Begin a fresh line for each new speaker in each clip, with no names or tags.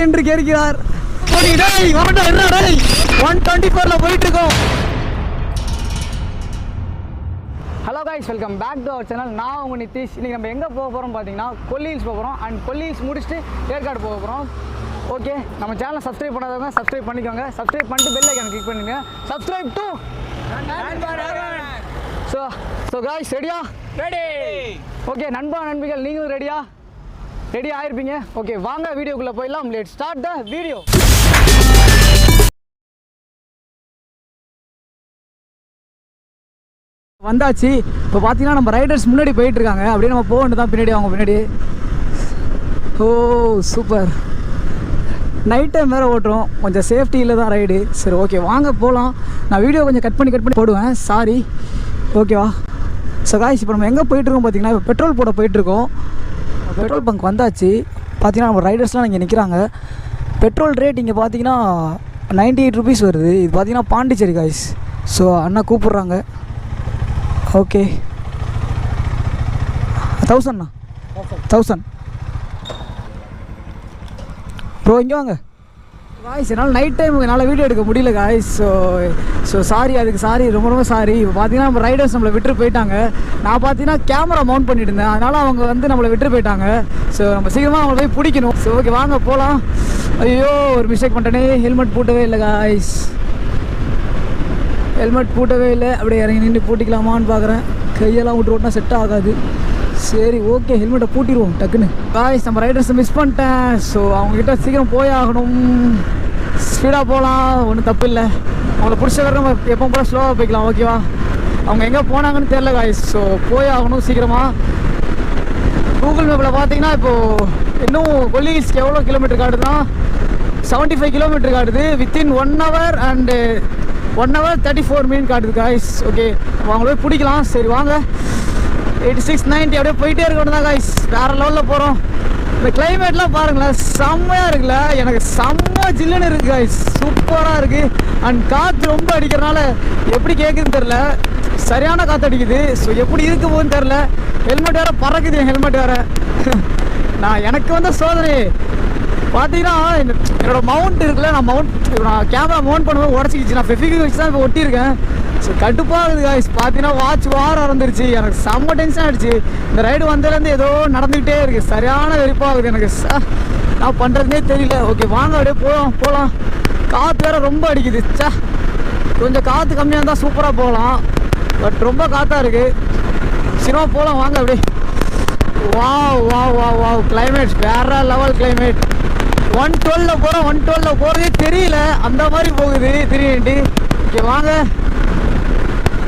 என்று கேட்கிறார். 124ல போயிட்டு இருக்கோம். Hello guys, welcome back to our channel. நான் உங்கள் நிதிஷ். இன்றைக்கி நம்ம எங்கே போக போகிறோம் பார்த்தீங்கன்னா கொல்லி ஹில்ஸ் போக போகிறோம். அண்ட் கொல்லி ஹில்ஸ் முடிச்சுட்டு ஏற்காடு போக போகிறோம். ஓகே, நம்ம சேனலை சப்ஸ்கிரைப் பண்ணாதவங்க சப்ஸ்கிரைப் பண்ணிக்கோங்க. சப்ஸ்கிரைப் பண்ணிட்டு பெல் ஐக்கான் கிளிக் பண்ணுங்க. சப்ஸ்கிரைப் டு ஸோ கைஸ், ரெடியா? ரெடி. ஓகே நண்பா நண்பிகள், நீங்களும் ரெடியா? ரெடி ஆகிருப்பீங்க. ஓகே, வாங்க வீடியோக்குள்ளே போயிடலாம். Let's start the video. வந்தாச்சு. இப்போ பார்த்தீங்கன்னா நம்ம ரைடர்ஸ் முன்னாடி போயிட்டுருக்காங்க. அப்படியே நம்ம போக வேண்டியதான் பின்னாடி, அவங்க பின்னாடி. ஓ சூப்பர். நைட் டைம் வேறு ஓட்டுறோம், கொஞ்சம் சேஃப்டியில் தான் ரைடு. சரி ஓகே, வாங்க போகலாம். நான் வீடியோ கொஞ்சம் கட் பண்ணி போடுவேன், சாரி. ஓகேவா? ஸோ காய்ஸ், இப்போ நம்ம எங்கே போயிட்டுருக்கோம் பார்த்தீங்கன்னா, இப்போ பெட்ரோல் போட போயிட்டுருக்கோம். பெட்ரோல் பங்க் வந்தாச்சு. பார்த்தீங்கன்னா நம்ம ரைடர்ஸ்லாம் இங்கே நிற்கிறாங்க. பெட்ரோல் ரேட் இங்கே பார்த்தீங்கன்னா 98 rupees வருது. இது பார்த்தீங்கன்னா பாண்டிச்சேரி காய்ஸ். ஸோ அண்ணா கூப்பிட்றாங்க. ஓகே 1000 ப்ரோ, இங்கே வாங்க காய்ஸ். என்னால் நைட் டைம் என்னால் வீடியோ எடுக்க முடியல காய்ஸ். ஸோ சாரி, அதுக்கு சாரி, ரொம்ப சாரி. இப்போ பார்த்தீங்கன்னா நம்ம ரைடர்ஸ் நம்மளை விட்டு போயிட்டாங்க. நான் பார்த்தீங்கன்னா கேமரா மவுண்ட் பண்ணிட்டு இருந்தேன், அதனால் அவங்க வந்து நம்மளை விட்டு போயிட்டாங்க. ஸோ நம்ம சீக்கிரமாக அவங்கள போய் பிடிக்கணும். ஸோ ஓகே, வாங்க போகலாம். ஐயோ, ஒரு மிஸ்டேக் பண்ணிட்டேனே. ஹெல்மெட் பூட்டவே இல்லை காய்ஸ். ஹெல்மெட் பூட்டவே இல்லை. அப்படியே இறங்கி நின்று பூட்டிக்கலாமான்னு பார்க்குறேன். கையெல்லாம் விட்டு ஓட்டினா செட் ஆகாது. சரி ஓகே, ஹெல்மெட்டை பூட்டிடுவோம் டக்குன்னு. காய்ஸ், நம்ம ரைடர்ஸை மிஸ் பண்ணிட்டேன். ஸோ அவங்கக்கிட்ட சீக்கிரம் போய் ஆகணும். ஸ்பீடாக போகலாம், ஒன்றும் தப்பு இல்லை. அவங்கள பிடிச்ச வர நம்ம எப்போ போல ஸ்லோவாக போய்க்கலாம். ஓகேவா? அவங்க எங்கே போனாங்கன்னு தெரில காய்ஸ். ஸோ போய் ஆகணும் சீக்கிரமாக. கூகுள் மேப்பில் பார்த்தீங்கன்னா இப்போது இன்னும் கொல்லி ஹில்ஸ்க்கு எவ்வளோ கிலோமீட்டர் காட்டுதுன்னா 75 கிலோமீட்டர் காட்டுது. Within 1 hour and 1 hour 34 minutes காட்டுது காய்ஸ். ஓகே, அவங்கள போய் பிடிக்கலாம். சரி வாங்க. 86, 90 அப்படியே போயிட்டே இருக்கணும் தான் காய்ஸ். வேறு லெவலில் போகிறோம். இந்த கிளைமேட்லாம் பாருங்களேன், செம்மையாக இருக்குல்ல. எனக்கு செம்ம ஜில்லுன்னு இருக்குது காய்ஸ், சூப்பராக இருக்குது. அண்ட் காற்று ரொம்ப அடிக்கிறனால எப்படி கேட்குதுன்னு தெரில, சரியான காற்று அடிக்குது. ஸோ எப்படி இருக்க போகுதுன்னு தெரில. ஹெல்மெட் வேறு பறக்குது, என் ஹெல்மெட் வேறு. எனக்கு வந்த சோதனை பார்த்தீங்கன்னா, என்னோட மவுண்ட் இருக்குல்ல, நான் கேமரா மவுண்ட் பண்ணுவேன், உடச்சிக்கிச்சு. நான் ஃபெஃபிக் வச்சு தான் இப்போ ஒட்டியிருக்கேன். ஸோ கடுப்பாகுது காய்ஸ். பார்த்தீங்கன்னா வாட்ச் வாரம் வந்துருச்சு. எனக்கு செம்ம டென்ஷன் ஆகிடுச்சு. இந்த ரைடு வந்ததுலேருந்து ஏதோ நடந்துக்கிட்டே இருக்குது. சரியான வெறுப்பாகுது எனக்கு. நான் பண்ணுறதுனே தெரியல. ஓகே வாங்க, அப்படியே போகலாம். காற்று வேறு ரொம்ப அடிக்குது. கொஞ்சம் காற்று கம்மியாக இருந்தால் சூப்பராக போகலாம். பட் ரொம்ப காற்றா இருக்குது. சினிமா போகலாம் வாங்க. அப்படியே வாவ் கிளைமேட் வேறு லெவல் கிளைமேட். 112ல் போகிறோம். 112ல் போகிறதே தெரியல, அந்த மாதிரி போகுது 390. ஓகே வாங்க.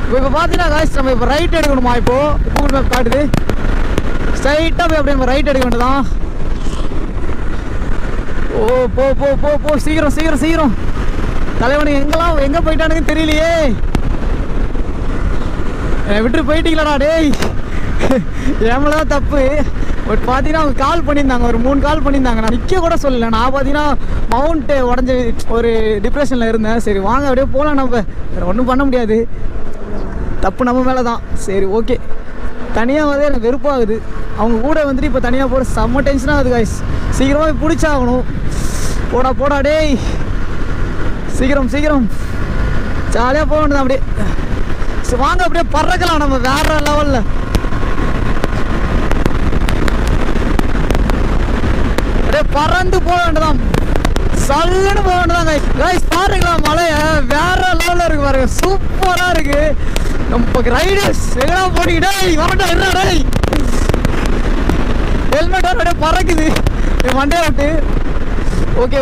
இப்போ பார்த்தீங்கன்னா காய்ஸ், நம்ம இப்போ ரைட் எடுக்கணுமா? இப்போது கூகுள் மேப் காட்டுது. ஸ்ட்ரைட்டாக போய் அப்படியே நம்ம ரைட் எடுக்க வேண்டியதான். ஓ போ சீக்கிரம். தலைவனுக்கு எங்கே போயிட்டானுங்கன்னு தெரியலையே. விட்டு போயிட்டீங்களாடா டேய். ஏமதான் தப்பு. பட் பார்த்தீங்கன்னா அவங்க கால் பண்ணியிருந்தாங்க, ஒரு 3 கால் பண்ணியிருந்தாங்க. நான் நிற்க கூட சொல்லலை. நான் பார்த்தீங்கன்னா மவுண்ட்டு உடஞ்சி ஒரு டிப்ரெஷனில் இருந்தேன். சரி வாங்க அப்படியே போகலாம். நம்ம வேறு ஒன்றும் பண்ண முடியாது, தப்பு நம்ம மேலே தான். சரி ஓகே. தனியாக வந்து எனக்கு வெறுப்பாகுது. அவங்க கூட வந்துட்டு இப்போ தனியாக போகிற செம்ம டென்ஷனாக ஆகுது காய்ஸ். சீக்கிரமாக போய் பிடிச்சாகணும். போடா டேய், சீக்கிரம் ஜாலியாக போக வேண்டியதான் அப்படியே. சரி வாங்க, அப்படியே பறக்கலாம் நம்ம வேறு லெவலில். அப்படியே பறந்து போக வேண்டியதான், சல்லுன்னு போக வேண்டியதான் காய்ஸ். பாருங்களா, மலையை வேற லெவலில் இருக்கு பாருங்க, சூப்பராக இருக்கு. நம்ம ரைடர்ஸ் எல்லாம் போட்டிக்கிட்டே வரட்டா. ஹெல்மெட் அப்படியே பறக்குது மண்டே விட்டு. ஓகே.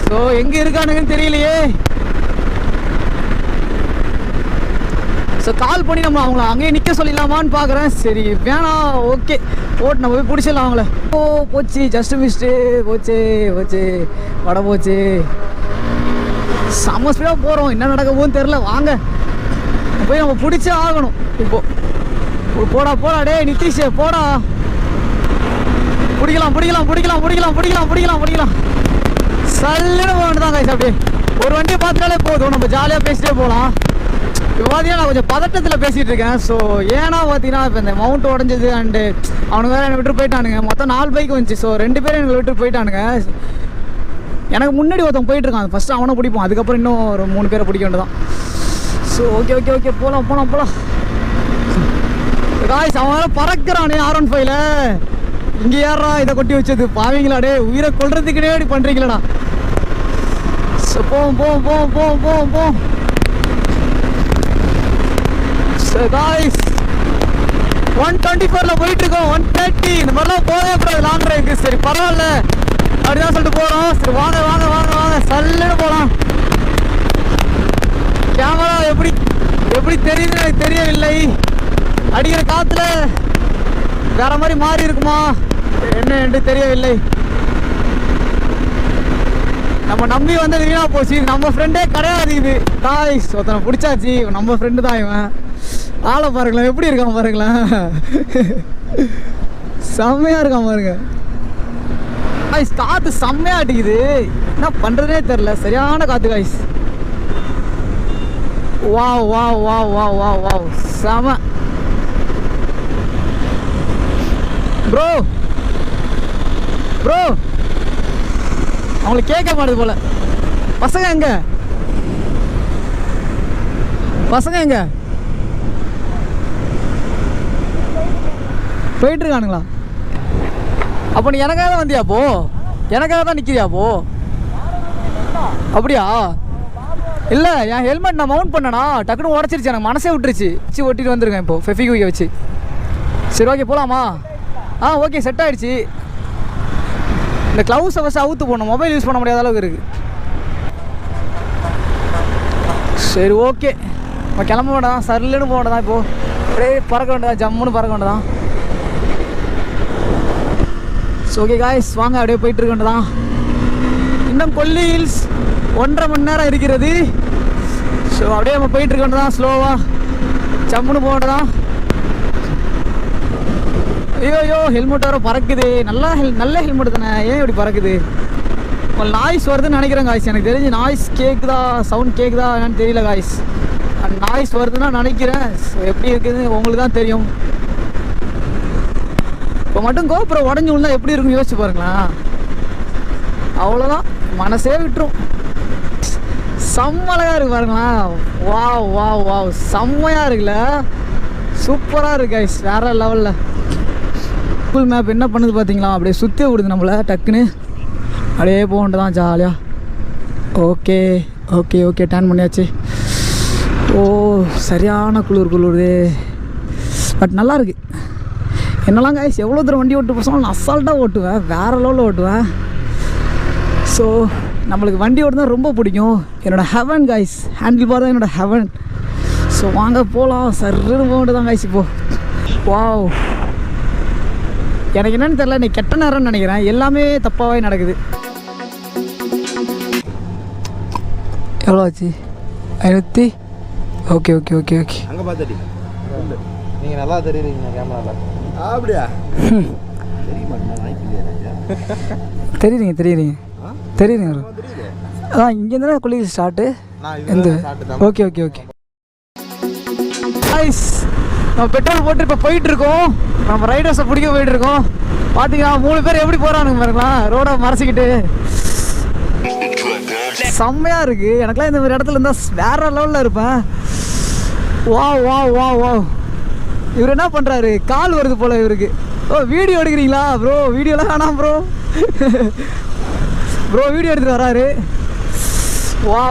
ஸோ எங்கே இருக்கானுங்கன்னு தெரியலையே. ஸோ கால் பண்ணி நம்ம அவங்கள அங்கேயே நிற்க சொல்லிடலாமான்னு பார்க்குறேன். சரி வேணாம், ஓகே போட்டு நம்ம போய் பிடிச்சிடலாம் அவங்கள. போச்சு, ஜஸ்ட் மிஸ்ட்டு. போச்சு வட போச்சு. செம்ம ஸ்பீடாக போகிறோம், என்ன நடக்க போகுதுன்னு தெரில. வாங்க போய் நம்ம பிடிச்சே ஆகணும். இப்போ போடா டே நிதிஷ், போடா. பிடிக்கலாம். சல்லுன்னு போக வேண்டியதான் காய்ஸ். அப்படியே ஒரு வண்டியை பார்த்துட்டாலே போதும், நம்ம ஜாலியாக பேசிட்டே போகலாம். இப்போ பார்த்தீங்கன்னா நான் கொஞ்சம் பதட்டத்தில் பேசிகிட்டு இருக்கேன். ஸோ ஏன்னா பார்த்தீங்கன்னா இப்போ இந்த மவுண்ட் உடஞ்சது அண்டு அவனுக்கு வேறு என்னை விட்டு போயிட்டானுங்க. மொத்தம் 4 பைக் வந்துச்சு. ஸோ 2 பேரும் எங்களை விட்டு போயிட்டானுங்க. எனக்கு முன்னாடி ஒருத்தன் போயிட்டுருக்கான். ஃபஸ்ட்டு அவனை பிடிப்போம், அதுக்கப்புறம் இன்னும் ஒரு 3 பேரை பிடிக்க வேண்டியதான். ஸோ ஓகே ஓகே ஓகே போகலாம். காய்ஸ் அவன் வேறு பறக்கிறானே R15ல. இங்கே யாரா இதை கொட்டி வச்சது பாவீங்களாடே, உயிரை கொள்றதுக்குனே இப்படி பண்ணுறீங்களா? ஸோ போவோம். ஸோ காய்ஸ் 124ல போயிட்டுருக்கோம். 130 இந்த மாதிரிலாம் போகவே கூடாது லாங் ட்ரைவுக்கு. சரி பரவாயில்ல அப்படிதான் சொல்லிட்டு போகிறோம். சரி வாங்க சல்லுன்னு போகலாம். கேமரா எப்படி தெரியுது எனக்கு தெரியவில்லை. அடிக்கிற காற்றுல வேற மாதிரி மாறி இருக்குமா என்ன என்று தெரியவில்லை. நம்ம நம்பி வந்தது வீணா போச்சு. நம்ம ஃப்ரெண்டே கிடையாது இது. காய்ஸ் ஒருத்தனை பிடிச்சாச்சு. நம்ம ஃப்ரெண்டு தான் இவன். ஆளை பாருங்களேன், எப்படி இருக்கான் பாருங்களேன். செம்மையாக இருக்கான் பாருங்க. காய்ஸ் காற்று செம்மையாக அடிக்குது. என்ன பண்ணுறதுனே தெரில. சரியான காற்று காய்ஸ். வாவ் செம. ப்ரோ அவங்களுக்கு கேட்க மாட்டுது போல. பசங்க எங்க போயிட்டு இருக்கானுங்களா? அப்போ நீ எனக்காக தான் வந்தியா? அப்போ எனக்காக தான் நிற்கிறியா? அப்போ அப்படியா? இல்லை என் ஹெல்மெட் நான் மவுண்ட் பண்ணனா டக்குன்னு உடச்சிருச்சு. எனக்கு மனசே விட்டுருச்சு. ஒட்டிட்டு வந்துருக்கேன் இப்போ ஃபெஃபிக்விக்கை வச்சு. சரி ஓகே போகலாமா? ஓகே செட் ஆகிடுச்சு. இந்த க்ளவுஸை ஃபஸ்ட்டு அவுத்து போடணும். மொபைல் யூஸ் பண்ண முடியாத அளவுக்கு இருக்குது. சரி ஓகே நம்ம கிளம்ப வேண்டாம். சர்லுன்னு போக வேண்டாம். இப்போது அப்படியே பறக்க வேண்டியதான். ஜம்முன்னு பறக்க வேண்டியதான். ஸோ ஓகே காய்ஸ் வாங்க அப்படியே போயிட்டு இருக்க வேண்டியதான். இன்னும் கொல்லி ஹில்ஸ் 1.5 மணி நேரம் இருக்கிறது. ஸோ அப்படியே நம்ம போயிட்டு இருக்க வேண்டியதான். ஸ்லோவாக ஜம்முன்னு போக வேண்டியதான். ஐயோ ஹெல்மெட் வேறு பறக்குது. நல்ல ஹெல்மெட் தானே, ஏன் இப்படி பறக்குது? உங்களுக்கு நாய்ஸ் வருதுன்னு நினைக்கிறேன் காய்ஸ். எனக்கு தெரிஞ்சு நாய்ஸ் கேட்குதா, சவுண்ட் கேட்குதா என்னன்னு தெரியல காய்ஸ். நாய்ஸ் வருதுன்னா நினைக்கிறேன். எப்படி இருக்குதுன்னு உங்களுக்கு தான் தெரியும். இப்போ மட்டும் கோபுரம் உடஞ்சி விழுந்தா எப்படி இருக்குன்னு யோசிச்சு பாருங்களேன். அவ்வளோதான், மனசே விட்டுரும். செம்மழகாக இருக்கு பாருங்களேன். வாவ் செம்மையாக இருக்குல்ல, சூப்பராக இருக்கு கைஸ், வேற லெவலில். கூகுள் மேப் என்ன பண்ணுது பார்த்தீங்களா? அப்படியே சுற்றி விடுது நம்மளை. டக்குன்னு அப்படியே போகண்டு தான் ஜாலியாக. ஓகே டேன் பண்ணியாச்சு. சரியான குளிருது. பட் நல்லா இருக்கு. என்னெல்லாம் கைஸ் எவ்வளோ தூரம் வண்டி ஓட்டு போசோம் நான் அசால்ட்டாக ஓட்டுவேன், வேறு லெவலில் ஓட்டுவேன். ஸோ நம்மளுக்கு வண்டி ஓட்டுதான் ரொம்ப பிடிக்கும். என்னோடய ஹெவன் கைஸ், ஹேண்டில் பார் தான் என்னோடய ஹெவன். ஸோ வாங்க போகலாம். சர்ன்னு போகட்டு தான் கைஸ். வாவ், எனக்கு என்னென்னு தெரில, இன்னைக்கு கெட்ட நேரம்னு நினைக்கிறேன். எல்லாமே தப்பாகவே நடக்குது. எவ்வளோ ஆச்சு? 500. ஓகே
அங்கே பார்த்துட்டி நீங்கள் நல்லா தெரியுறீங்க கேமராவில். அப்படியா?
தெரியுறீங்க அதான் இங்கேருந்து தான் குளிக்க ஸ்டார்ட்டு. ஓகே ஐஸ், நம்ம பெட்ரோல் போட்டு இப்போ போயிட்டுருக்கோம். நம்ம ரைடர்ஸை பிடிக்க போயிட்டுருக்கோம். பார்த்தீங்கன்னா 3 பேர் எப்படி போகிறானுங்க பாருங்களா, ரோடை மறைச்சிக்கிட்டு. செம்மையாக இருக்குது. எனக்குலாம் இந்த மாதிரி இடத்துல இருந்தால் வேற லெவலில் இருப்பேன். வா இவர் என்ன பண்ணுறாரு? கால் வருது போல் இவருக்கு. வீடியோ எடுக்கிறீங்களா ப்ரோ? வீடியோலாம் வேணாம் ப்ரோ. வீடியோ எடுத்துகிட்டு வராரு. வா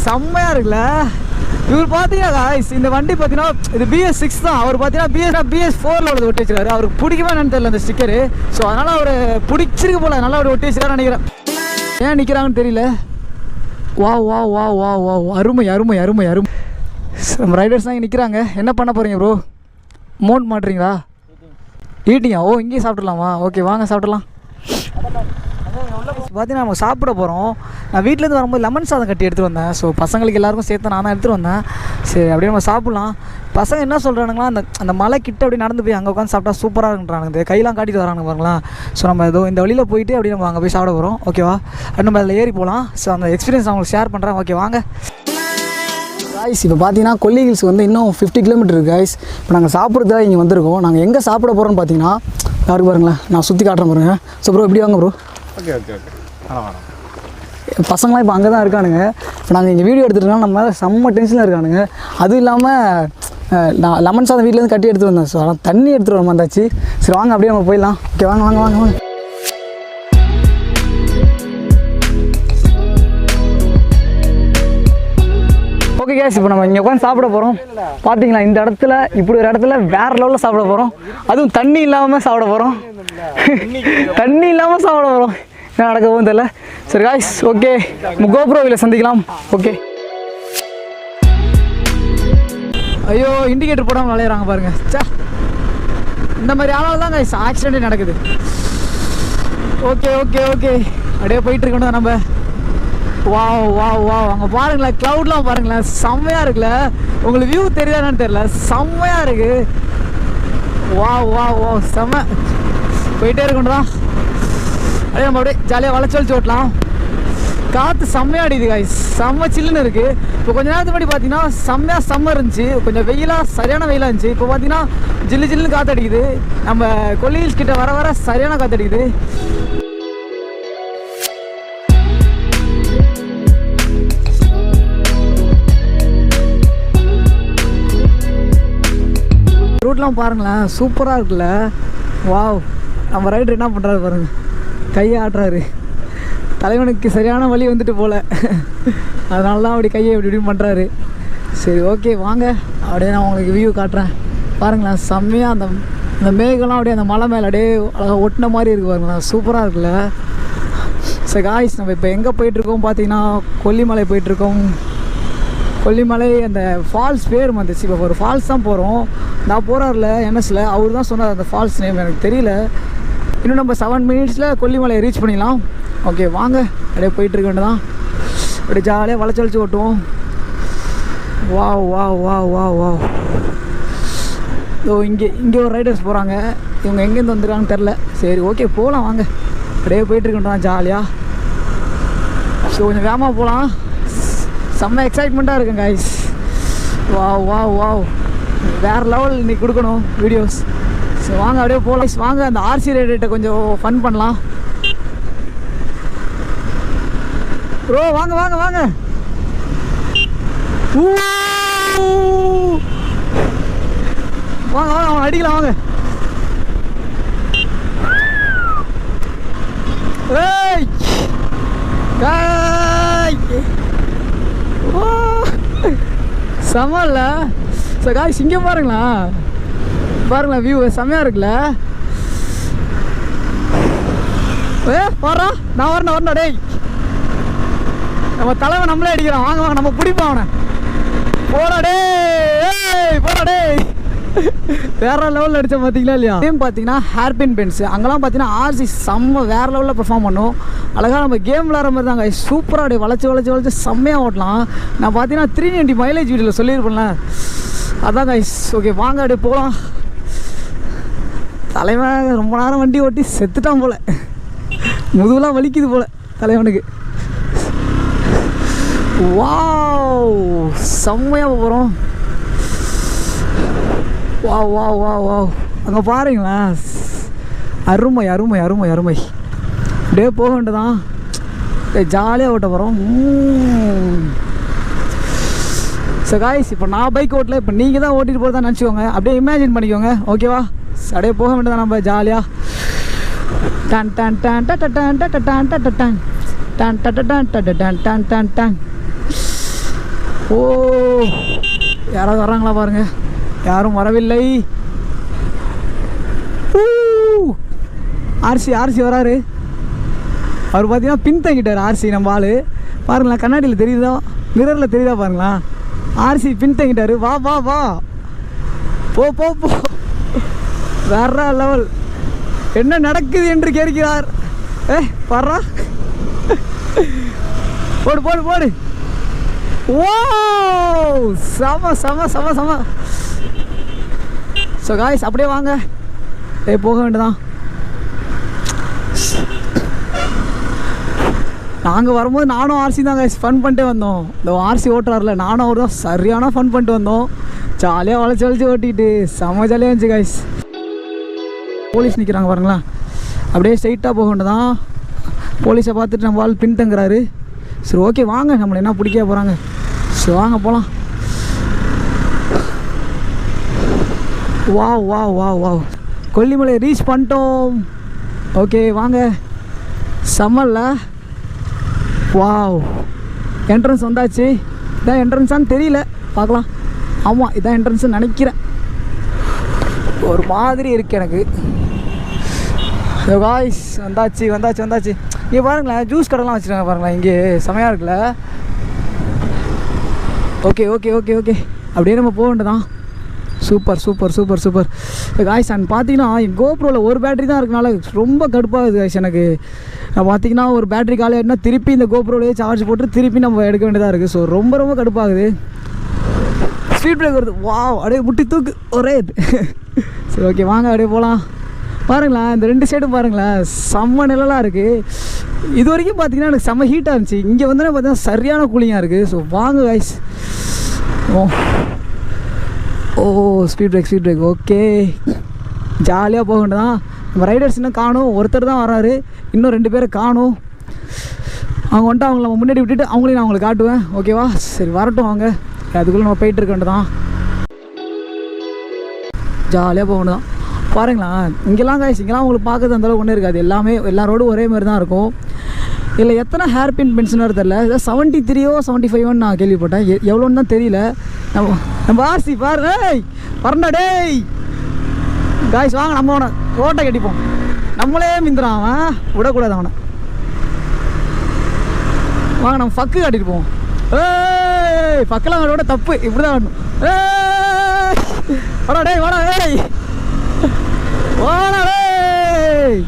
செம்மையாக இருக்குல்ல. இவர் பார்த்தீங்கன்னா இந்த வண்டி பார்த்தீங்கன்னா இது BS6 தான். அவர் பார்த்தீங்கன்னா BS4ல் உள்ளது ஒட்டி வச்சுருக்காரு. அவருக்கு பிடிக்குமா என்னன்னு தெரியல அந்த ஸ்டிக்கரு. ஸோ அதனால் அவர் பிடிச்சிருக்கு போல், நல்லா அவர் ஒட்டி வச்சுருக்காரு நினைக்கிறேன். ஏன் நிற்கிறாங்கன்னு தெரியல. வா அருமை. நம்ம ரைடர்ஸ் தான் இங்கே நிற்கிறாங்க. என்ன பண்ண போகிறீங்க ப்ரோ? மோட் மாட்டுறீங்களா? ஈட்டிங்கா? இங்கேயும் சாப்பிட்றலாமா? ஓகே வாங்க சாப்பிட்றலாம். பார்த்தீங்கன்னா நம்ம சாப்பிட போகிறோம். நான் வீட்டிலேருந்து வரும்போது லெமன் சாதம் கட்டி எடுத்துகிட்டு வந்தேன். ஸோ பசங்களுக்கு எல்லாருக்கும் சேர்த்து நான் தான் எடுத்துகிட்டு வந்தேன். சரி அப்படியே நம்ம சாப்பிட்லாம். பசங்க என்ன சொல்கிறானுங்களா, அந்த மலை கிட்ட அப்படியே நடந்து போய் அங்கே உட்காந்து சாப்பிட்டா சூப்பராக இருக்குன்றானுங்க. இந்த கையெல்லாம் காட்டிட்டு வரானுங்க பாருங்களா. ஸோ நம்ம இந்த வழியில் போயிட்டு அப்படியே நம்ம அங்கே போய் சாப்பிட போகிறோம். ஓகேவா? நம்ம அதில் ஏறி போகலாம். ஸோ அந்த எக்ஸ்பீரியன்ஸ் அவங்களுக்கு ஷேர் பண்ணுறேன். ஓகே வாங்க. காய்ஸ் இப்போ பார்த்தீங்கன்னா கொல்லி ஹில்ஸ் வந்து இன்னும் 50 கிலோமீட்டர் இருக்குது காய்ஸ். இப்போ நாங்கள் சாப்பிட்றதுக்காக இங்கே வந்திருக்கோம். நாங்கள் எங்கே சாப்பிட போகிறோம்னு பார்த்தீங்கன்னா யாருக்கு பாருங்களேன், நான் சுற்றி காட்டுறேன் பாருங்க. ஸோ ப்ரோ இப்படி வாங்க ப்ரோ.
ஓகே ஓகே ஓகே வரேன்.
பசங்களாம் இப்போ அங்கே தான் இருக்கானுங்க. இப்போ நாங்கள் இங்கே வீடியோ எடுத்துகிட்டோம்னா நம்ம மேலே செம்ம டென்ஷனில் இருக்கானுங்க. அதுவும் இல்லாமல் நான் லெமன் சாதம் வீட்டிலேருந்து கட்டி எடுத்துகிட்டு வந்தேன். ஸோ ஆனால் தண்ணி எடுத்துகிட்டு வர வந்தாச்சு. சரி வாங்க அப்படியே நம்ம போயிடலாம். ஓகே வாங்க வாங்க வாங்க வாங்க. ஓகே கேஸ், இப்போ நம்ம இங்கே உட்காந்து சாப்பிட போகிறோம். பார்த்தீங்களா இந்த இடத்துல இப்படி ஒரு இடத்துல வேறு லெவலில் சாப்பிட போகிறோம். அதுவும் தண்ணி இல்லாமல் சாப்பிட போகிறோம். தண்ணி இல்லாமல் சாப்பிட போகிறோம். என்ன நடக்க போகும் தெரியல. சரி காய்ஸ் ஓகே, கோப்ரோவில் சந்திக்கலாம். ஓகே. ஐயோ இண்டிகேட்டர் போடாமல் விளையாடுறாங்க பாருங்க. சே, இந்த மாதிரி ஆளால் தான் காய்ஸ் ஆக்சிடென்ட்டே நடக்குது. ஓகே ஓகே ஓகே, அப்படியே போயிட்டு இருக்கணும் நம்ம. வாவ் வாவ் வாவ், அங்கே பாருங்களேன், க்ளவுட்லாம் பாருங்களேன், செம்மையாக இருக்குல்ல. உங்களுக்கு வியூ தெரியுதான்னு தெரியல, செம்மையாக இருக்குது. வாவ் வாவ் வாவ், செம்ம. போயிட்டே இருக்கணும் தான். அப்படியே நம்ம அப்படியே ஜாலியாக வளைச்சு ஓட்டலாம். காற்று செம்மையாக அடிக்குது காய்ஸ், செம்ம சில்லுன்னு இருக்குது. இப்போ கொஞ்ச நேரத்துக்கு முன்னாடி பார்த்தீங்கன்னா செம்மையாக சம்மர் இருந்துச்சு, கொஞ்சம் வெயிலாக சரியான வெயிலாக இருந்துச்சு. இப்போ பார்த்தீங்கன்னா ஜில்லு ஜில்லுன்னு காற்று அடிக்குது. நம்ம கொல்லி ஹில்ஸ் கிட்ட வர வர சரியான காற்று அடிக்குது. ரூட்லாம் பாருங்களேன், சூப்பராக இருக்குல்ல. வாவ், நம்ம ரைடர் என்ன பண்ணுறாரு பாருங்க, கையை ஆட்டுறாரு. தலைவனுக்கு சரியான வலி வந்துட்டு போல், அதனால தான் அப்படி கையை இப்படி இப்படி பண்ணுறாரு. சரி ஓகே வாங்க, அப்படியே நான் உங்களுக்கு வியூ காட்டுறேன். பாருங்களேன் செம்மையாக அந்த அந்த மேகம்லாம் அப்படியே அந்த மலை மேலே அப்படியே அழகாக ஒட்டின மாதிரி இருக்குது பாருங்களேன், சூப்பராக இருக்குல்ல. சரி காய்ஸ், நம்ம இப்போ எங்கே போயிட்டுருக்கோம் பார்த்தீங்கன்னா கொல்லிமலை போயிட்டுருக்கோம். கொல்லிமலை அந்த ஃபால்ஸ் பேர் வந்துச்சு. இப்போ ஒரு ஃபால்ஸ் தான் போகிறோம். நான் போகிறார்ல என்எஸில், அவர் தான் சொன்னார் அந்த ஃபால்ஸ் நேம், எனக்கு தெரியல. இன்னும் நம்ம 7 மினிட்ஸில் கொல்லிமலையை ரீச் பண்ணிடலாம். ஓகே வாங்க, அப்படியே போயிட்டுருக்க வேண்டியதான். அப்படியே ஜாலியாக வளைச்சு ஓட்டுவோம். Wow wow wow wow wow. So இங்கே ஒரு ரைடர்ஸ் போகிறாங்க. இவங்க எங்கேருந்து வந்துருக்காங்கன்னு தெரில. சரி ஓகே போகலாம் வாங்க, அப்படியே போயிட்டுருக்க வேண்டியதான் ஜாலியாக. ஸோ கொஞ்சம் வேகமாக போகலாம். செம்ம எக்ஸைட்மெண்ட்டாக இருக்குங்க காய்ஸ். வாவ் வாவ் வாவ், வேறு லெவல் இன்னைக்கு கொடுக்கணும் வீடியோஸ். ஸோ வாங்க அப்படியே போகலாம். வாங்க அந்த ஆர்சி ரைடர்கிட்ட கொஞ்சம் ஃபன் பண்ணலாம். ப்ரோ வாங்க வாங்க வாங்க. வாங்க வாங்க வாங்க அடிக்கலாம் வாங்க. ஏய் செம்மல்ல. ஸோ காய்ஸ் இங்கே பாருங்களா வியூ செம்மையாக இருக்குல்ல. பாரா, நான் வரணும் டேய். நம்ம தலைவன் நம்மளே அடிக்கிறான். வாங்க வாங்க நம்ம பிடிப்போம் அவனை. போடா டேய். வேற லெவலில் அடித்தா பார்த்தீங்களா இல்லையா? கேம் பார்த்தீங்கன்னா ஹேர்பின் பென்ஸு அங்கெல்லாம் பார்த்தீங்கன்னா ஆர்சி செம்ம வேறு லெவலில் பெர்ஃபார்ம் பண்ணும். அழகாக நம்ம கேம் விளாட்ற மாதிரி தாங்க, சூப்பராக அப்படியே வளைச்சு செம்மையாக ஓட்டலாம். நான் பார்த்தீங்கன்னா 390 மைலேஜ் வீடியோவில் சொல்லியிருப்பேன்ல, அதான் கைஸ். ஓகே வாங்க அப்படியே போகலாம். தலைவன் ரொம்ப நேரம் வண்டி ஓட்டி செத்துட்டான் போல், முதுகுலாம் வலிக்குது போல் தலைவனுக்கு. வாவ், செம்மையாக போகிறோம். வாவ் வாவ் வாவ் வாவ், அங்கே பாருங்களேன், அருமை அருமை அருமை அருமை. அப்படியே போக வேண்டியதான், ஜாலியாக ஓட்ட போகிறோம். ஸோ காய்ஸ், இப்போ நான் பைக் ஓட்டல, இப்போ நீங்கள் தான் ஓட்டிகிட்டு போகிறதா நினச்சிக்கோங்க. அப்படியே இமேஜின் பண்ணிக்கோங்க. ஓகேவா? அப்படியே போக வேண்டியதான் நம்ம ஜாலியாக. டன் டன் டன் டன் டன் டன் டன் டன் டன் டன் டன் டன் டன் டன் டன். ஓ, யாராவது வர்றாங்களா பாருங்க. யாரும் வரவில்லை. ஆர்சி வராரு. அவர் பார்த்தீங்கன்னா பின் தங்கிட்டார் ஆர்சி. நம்ம ஆள் பாருங்களேன், கண்ணாடியில் தெரியுதா, மிரரில் தெரியுதா பாருங்களா. ஆர்சி பின் தங்கிட்டாரு. வா வா வா, போ போ போ. வேற லெவல். என்ன நடக்குது என்று கேட்கிறார். பாரா, போடு போடு போடு. ஓ, செம செம செம செம. ஸோ காய்ஸ் அப்படியே வாங்க, போக வேண்டியதான். நாங்கள் வரும்போது நானும் ஆர்சி தான் கைஸ் ஃபன் பண்ணிட்டே வந்தோம். இந்த ஆர்சி ஓட்டுறாருல நானும் அவர் தான் சரியான ஃபன் பண்ணிட்டு வந்தோம். ஜாலியாக வளைச்சி ஓட்டிகிட்டு செம்ம ஜாலியாக இருந்துச்சு கைஸ். போலீஸ் நிற்கிறாங்க பாருங்களா, அப்படியே ஸ்ட்ரைட்டாக போக வேண்டியதான். போலீஸை பார்த்துட்டு நம்ம ஆள் பின்தங்குறாரு. சரி ஓகே வாங்க, நம்மளை என்ன பிடிக்க போகிறாங்க. சரி வாங்க போகலாம். Wow wow wow wow, Kollimalai reach பண்ணிட்டோம். ஓகே வாங்க, செம்மல்ல. வாவ், என்ட்ரன்ஸ் வந்தாச்சு. இதான் என்ட்ரன்ஸான்னு தெரியல, பார்க்கலாம். ஆமாம் இதான் என்ட்ரன்ஸுன்னு நினைக்கிறேன். ஒரு மாதிரி இருக்குது எனக்கு. காய்ஸ் வந்தாச்சு வந்தாச்சு வந்தாச்சு. இங்கே பாருங்களேன், ஜூஸ் கடைலாம் வச்சுருக்காங்க பாருங்களேன், இங்கே செமையாக இருக்குல்ல. ஓகே ஓகே ஓகே ஓகே, அப்படியே நம்ம போக வேண்டியதான். Super super super super guys. And பார்த்தீங்கன்னா என் கோப்ரோவில் ஒரு பேட்டரி தான் இருக்கனால ரொம்ப கடுப்பாகுது காய்ஸ் எனக்கு. நான் பார்த்தீங்கன்னா ஒரு பேட்டரி காலி ஆகிட்டுனா திருப்பி இந்த கோப்ரோவிலேயே சார்ஜ் போட்டு திருப்பி நம்ம எடுக்க வேண்டியதாக இருக்குது. ஸோ ரொம்ப ரொம்ப கடுப்பாகுது. ஸ்பீட் பிரேக் வருது. வாவ், அப்படியே முட்டி தூக்கு ஒரே இது. சரி ஓகே வாங்க அப்படியே போகலாம். பாருங்களேன், இந்த ரெண்டு சைடும் பாருங்களேன், செம்ம நிழலாக இருக்குது. இது வரைக்கும் பார்த்தீங்கன்னா எனக்கு செம்ம ஹீட்டாக இருந்துச்சு. இங்கே வந்து பார்த்தீங்கன்னா சரியான கூலிங்காக இருக்குது. ஸோ வாங்க காய்ஸ். ஓ ஸ்பீட் பிரேக் ஓகே, ஜாலியாக போக வேண்டியதான். நம்ம ரைடர்ஸ் இன்னும் காணும், ஒருத்தர் தான் வராரு, இன்னும் 2 பேரை காணும். அவங்க வந்துட்டு அவங்கள நம்ம முன்னாடி விட்டுட்டு அவங்களையும் நான் அவங்களுக்கு காட்டுவேன். ஓகேவா, சரி வரட்டும் அவங்க. அதுக்குள்ளே நம்ம போயிட்டு இருக்க வேண்டியதான். ஜாலியாக போக வேண்டியதான். பாருங்களா இங்கெல்லாம் காய்ஸ், இங்கெல்லாம் உங்களுக்கு பார்க்குறது அந்தளவுக்கு ஒன்றும் இருக்காது. எல்லாமே எல்லா ரோடும் ஒரே மாதிரி தான் இருக்கும். இதில் எத்தனை ஹேர் பின் பென்ஷனாக தெரில, இதை 73 75 நான் கேள்விப்பட்டேன். எவ்வளோன்னு தான் தெரியல. நம்ம ஆர்சி பாரு, வரண்டா டேய் காய்ஸ். வாங்க நம்ம அவனை ரோட்டை கட்டிப்போம். நம்மளே மிந்துறான் அவன், விடக்கூடாது அவனை. வாங்க நம்ம ஃபக்கு காட்டிட்டு போவோம். ஏய் ஃபக்கெல்லாம் அவனோட தப்பு, இப்படி தான் வரணும். ஏய் வாடா டேய், வாடா டேய், வாடா டேய்.